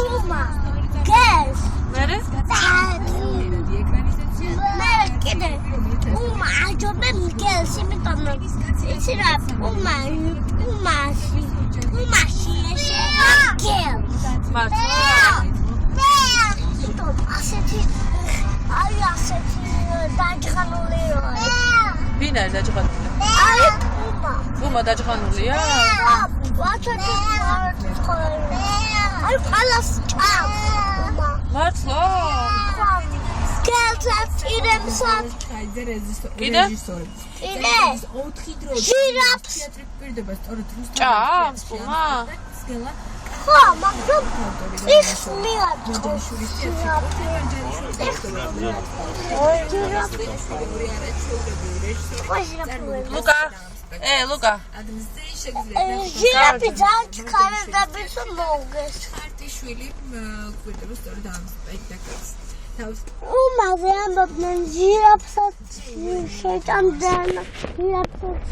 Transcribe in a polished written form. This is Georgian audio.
Uma. Guess. მერე? Uma, ajobbe Miguel, იმიტომ რომ იცი რა, უმაში Miguel. ასეთი დაჯღანული ვინ არის დაჯღანული? აი უმა დაჯღანულია? აი ფალას ჭამს მართლა? კიდე? ჟირაფს ჭამს უმა? ხო, მაგრამ წიხს მიაწყობს ლუკა? ლუკა. ჟირაფი ძალიან ჩქარებდებით რომ მოუგეს. ხარტიშვილი გვერდებს სწორედ ამ სპექტაკლს. უმაზე ამბობდნენ ჟირაფსაც შეჭამდნენ, ჟირაფსაც